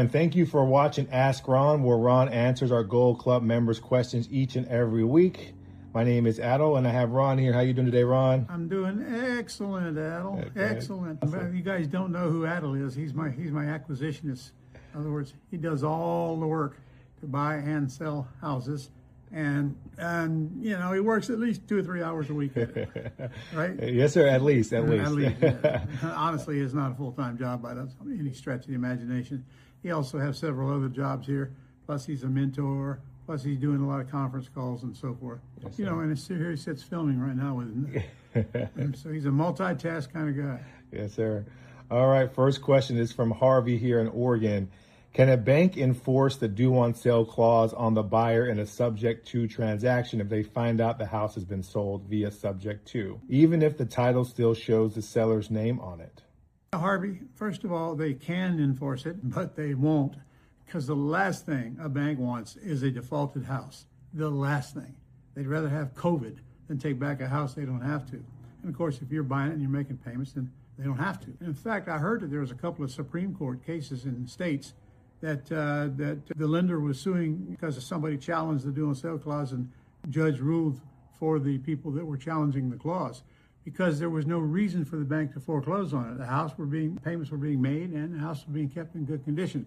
everyone. Thank you for watching Ask Ron, where Ron answers our Gold Club members' questions each and every week. My name is Adel, and I have Ron here. How you doing today, Ron? I'm doing excellent, Adel. Okay. Excellent. Awesome. You guys don't know who Adel is. He's my acquisitionist. In other words, he does all the work to buy and sell houses. And you know, he works at least 2 or 3 hours a week at it, right? Yes, sir. At least. Yeah. Honestly, it's not a full-time job by any stretch of the imagination. He also has several other jobs here. Plus, he's a mentor. Plus, he's doing a lot of conference calls and so forth. Yes, you know, and here he sits filming right now with him. So he's a multitask kind of guy. Yes, sir. All right. First question is from Harvey here in Oregon. Can a bank enforce the due on sale clause on the buyer in a subject to transaction if they find out the house has been sold via subject to, even if the title still shows the seller's name on it? Harvey, first of all, they can enforce it, but they won't. Because the last thing a bank wants is a defaulted house. The last thing. They'd rather have COVID than take back a house they don't have to. And of course, if you're buying it and you're making payments, then they don't have to. And in fact, I heard that there was a couple of Supreme Court cases in states that the lender was suing because somebody challenged the due on sale clause, and the judge ruled for the people that were challenging the clause because there was no reason for the bank to foreclose on it. Payments were being made, and the house was being kept in good condition.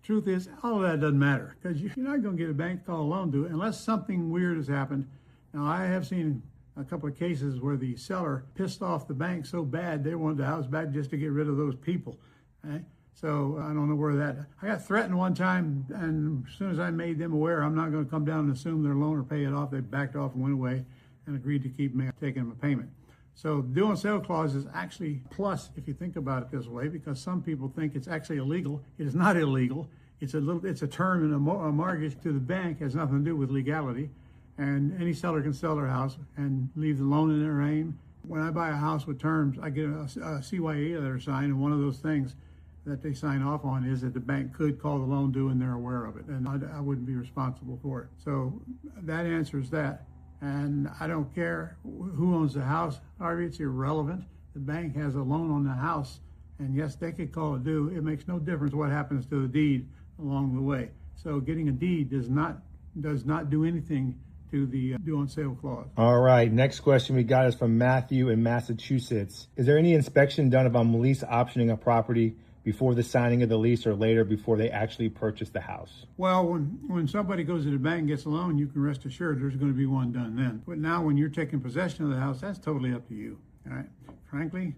Truth is, all of that doesn't matter because you're not going to get a bank to call a loan due unless something weird has happened. Now, I have seen a couple of cases where the seller pissed off the bank so bad they wanted the house back just to get rid of those people. Right? So I don't know where that. I got threatened one time, and as soon as I made them aware I'm not going to come down and assume their loan or pay it off, they backed off and went away and agreed to keep taking them a payment. So due on sale clause is actually plus if you think about it this way, because some people think it's actually illegal. It is not illegal. It's a term in a mortgage to the bank. It has nothing to do with legality. And any seller can sell their house and leave the loan in their name. When I buy a house with terms, I get a CYA letter signed, and one of those things that they sign off on is that the bank could call the loan due and they're aware of it, and I wouldn't be responsible for it. So that answers that. And I don't care who owns the house, Harvey, it's irrelevant. The bank has a loan on the house, and yes, they could call it due. It makes no difference what happens to the deed along the way. So getting a deed does not do anything to the due on sale clause. All right, next question we got is from Matthew in Massachusetts. Is there any inspection done if I'm lease optioning a property before the signing of the lease or later before they actually purchase the house? Well, when somebody goes to the bank and gets a loan, you can rest assured there's going to be one done then. But now when you're taking possession of the house, that's totally up to you. All right. Frankly,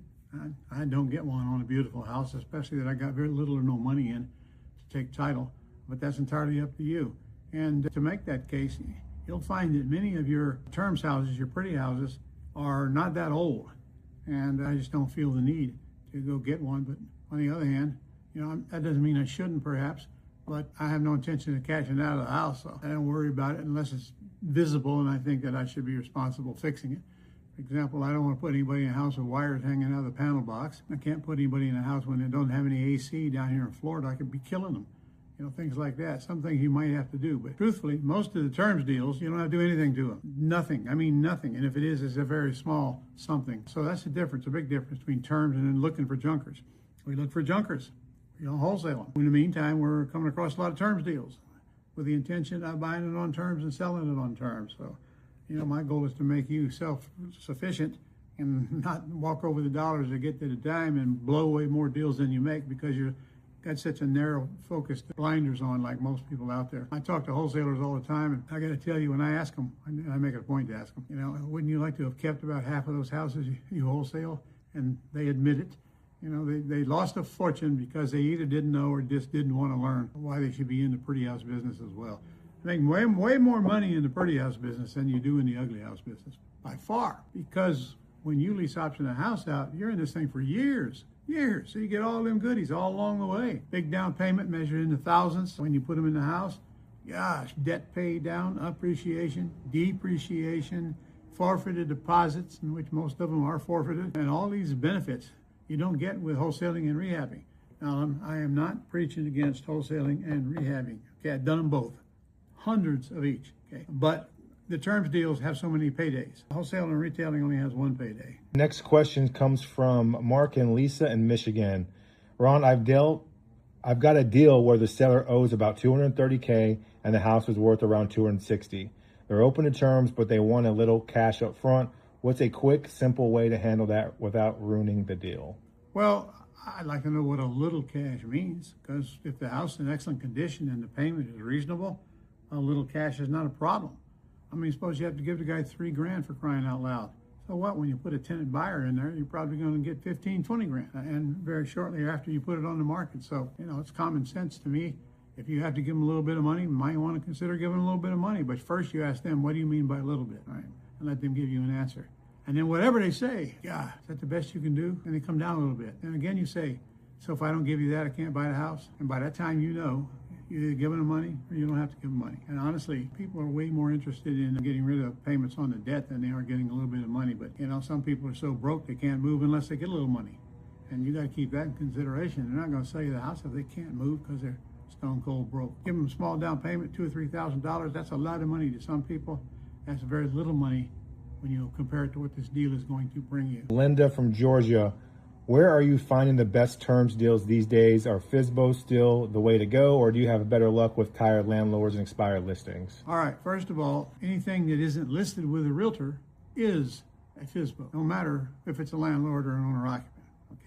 I don't get one on a beautiful house, especially that I got very little or no money in to take title. But that's entirely up to you. And to make that case, you'll find that many of your terms houses, your pretty houses, are not that old. And I just don't feel the need to go get one. But on the other hand, you know, that doesn't mean I shouldn't perhaps, but I have no intention of cashing out of the house, so I don't worry about it unless it's visible and I think that I should be responsible fixing it. For example, I don't want to put anybody in a house with wires hanging out of the panel box. I can't put anybody in a house when they don't have any AC down here in Florida. I could be killing them. You know, things like that. Some things you might have to do. But truthfully, most of the terms deals, you don't have to do anything to them. Nothing. I mean, nothing. And if it is, it's a very small something. So that's the difference, a big difference between terms and then looking for junkers. We look for junkers. We don't wholesale them. In the meantime, we're coming across a lot of terms deals with the intention of buying it on terms and selling it on terms. So, you know, my goal is to make you self-sufficient and not walk over the dollars to get to the dime and blow away more deals than you make because you've got such a narrow focused blinders on like most people out there. I talk to wholesalers all the time, and I got to tell you, when I ask them, I make it a point to ask them, you know, wouldn't you like to have kept about half of those houses you wholesale? And they admit it. You know, they lost a fortune because they either didn't know or just didn't want to learn why they should be in the pretty house business as well. You make way more money in the pretty house business than you do in the ugly house business, by far. Because when you lease option a house out, you're in this thing for years. So you get all them goodies all along the way. Big down payment measured in the thousands when you put them in the house. Gosh, debt paid down, appreciation, depreciation, forfeited deposits, in which most of them are forfeited, and all these benefits you don't get with wholesaling and rehabbing. Now, I am not preaching against wholesaling and rehabbing. Okay, I've done them both, hundreds of each. Okay, but the terms deals have so many paydays. Wholesaling and retailing only has one payday. Next question comes from Mark and Lisa in Michigan. Ron, I've dealt I've got a deal where the seller owes about $230K and the house is worth around $260. They're open to terms, but they want a little cash up front. What's a quick, simple way to handle that without ruining the deal? Well, I'd like to know what a little cash means, because if the house is in excellent condition and the payment is reasonable, a little cash is not a problem. I mean, suppose you have to give the guy $3 for crying out loud. So what, when you put a tenant buyer in there, you're probably going to get 15, 20 grand, and very shortly after you put it on the market. So, it's common sense to me. If you have to give them a little bit of money, you might want to consider giving them a little bit of money. But first you ask them, what do you mean by a little bit? All right, and let them give you an answer. And then whatever they say, yeah, is that the best you can do? And they come down a little bit. And again, you say, so if I don't give you that, I can't buy the house. And by that time, you either give them money or you don't have to give them money. And honestly, people are way more interested in getting rid of payments on the debt than they are getting a little bit of money. But, some people are so broke they can't move unless they get a little money. And you got to keep that in consideration. They're not going to sell you the house if they can't move because they're stone cold broke. Give them a small down payment, $2,000 or $3,000. That's a lot of money to some people. That's very little money when you compare it to what this deal is going to bring you. Linda from Georgia, where are you finding the best terms deals these days? Are FSBO still the way to go, or do you have better luck with tired landlords and expired listings? All right, first of all, anything that isn't listed with a realtor is a FSBO, no matter if it's a landlord or an owner-occupant.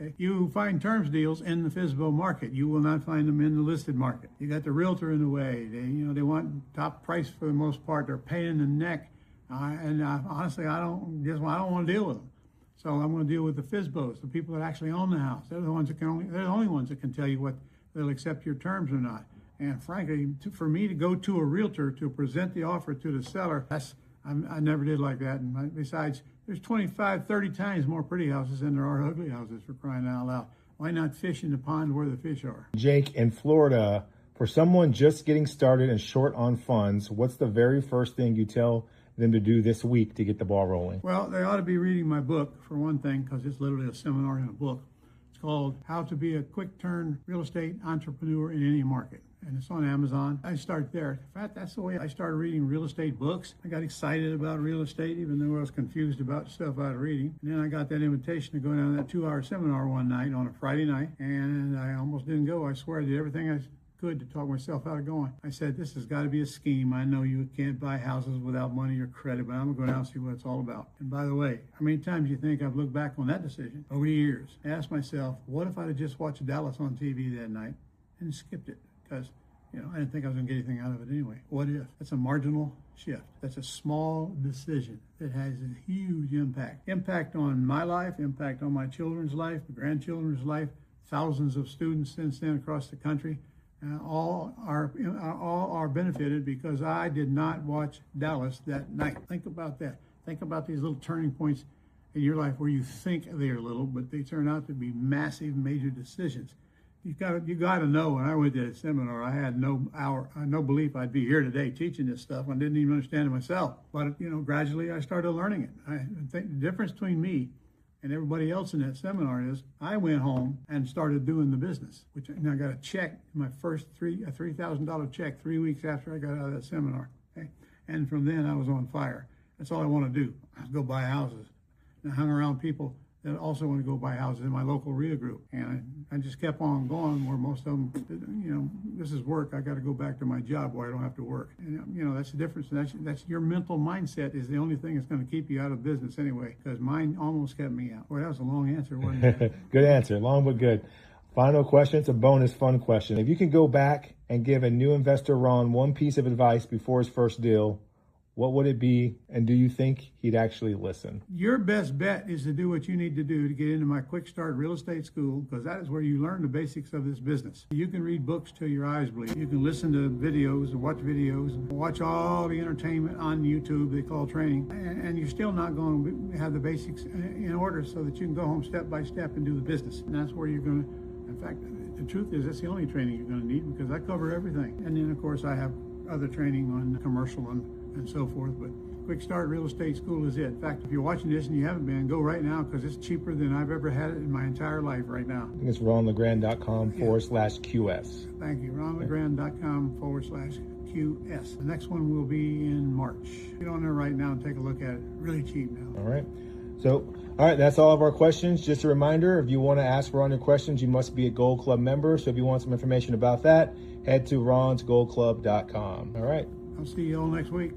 Okay, you find terms deals in the FSBO market. You will not find them in the listed market. You got the realtor in the way. They want top price for the most part. They're paying in the neck, honestly, I don't want to deal with them. So I'm going to deal with the FSBOs, the people that actually own the house. They're the only ones that can tell you what they'll accept your terms or not. And frankly, for me to go to a realtor to present the offer to the seller, I never did like that. And besides, there's 25, 30 times more pretty houses than there are ugly houses, for crying out loud. Why not fish in the pond where the fish are? Jake in Florida, for someone just getting started and short on funds, what's the very first thing you tell them to do this week to get the ball rolling? Well, they ought to be reading my book, for one thing, because it's literally a seminar in a book. It's called How to Be a Quick Turn Real Estate Entrepreneur in Any Market. And it's on Amazon. I start there. In fact, that's the way I started reading real estate books. I got excited about real estate, even though I was confused about stuff I was reading. And then I got that invitation to go down to that 2-hour seminar one night on a Friday night, and I almost didn't go. I swear I did everything I could to talk myself out of going. I said, this has got to be a scheme. I know you can't buy houses without money or credit, but I'm going to go down and see what it's all about. And by the way, how many times do you think I've looked back on that decision over the years? I asked myself, what if I'd have just watched Dallas on TV that night and skipped it? Because I didn't think I was going to get anything out of it anyway. What if? That's a marginal shift. That's a small decision that has a huge impact. Impact on my life, impact on my children's life, my grandchildren's life, thousands of students since then across the country. All are benefited because I did not watch Dallas that night. Think about that. Think about these little turning points in your life where you think they're little, but they turn out to be massive, major decisions. You got to know. When I went to that seminar, I had no belief I'd be here today teaching this stuff. I didn't even understand it myself. But gradually I started learning it. I think the difference between me and everybody else in that seminar is I went home and started doing the business, and I got a check, my first $3,000 check 3 weeks after I got out of that seminar. Okay? And from then I was on fire. That's all I want to do. I go buy houses. And I hung around people that also want to go buy houses in my local REIA group. And I just kept on going where most of them, this is work. I got to go back to my job where I don't have to work. And, that's the difference. That's your mental mindset is the only thing that's going to keep you out of business anyway, because mine almost kept me out. Boy, that was a long answer, wasn't it? Good answer. Long but good. Final question. It's a bonus fun question. If you could go back and give a new investor, Ron, one piece of advice before his first deal, what would it be, and do you think he'd actually listen? Your best bet is to do what you need to do to get into my Quick Start Real Estate School, because that is where you learn the basics of this business. You can read books till your eyes bleed. You can listen to videos and watch all the entertainment on YouTube they call training, and you're still not going to have the basics in order so that you can go home step by step and do the business. And that's where you're going to, in fact, the truth is that's the only training you're going to need, because I cover everything. And then, of course, I have other training on commercial and so forth, but Quick Start Real Estate School is it. In fact, if you're watching this and you haven't been, go right now, because it's cheaper than I've ever had it in my entire life right now. I think it's ronlegrand.com/QS. Thank you. ronlegrand.com/QS. The next one will be in March. Get on there right now and take a look at it. Really cheap now. All right. So, all right, that's all of our questions. Just a reminder, if you want to ask Ron your questions, you must be a Gold Club member. So if you want some information about that, head to ronsgoldclub.com. All right. I'll see you all next week.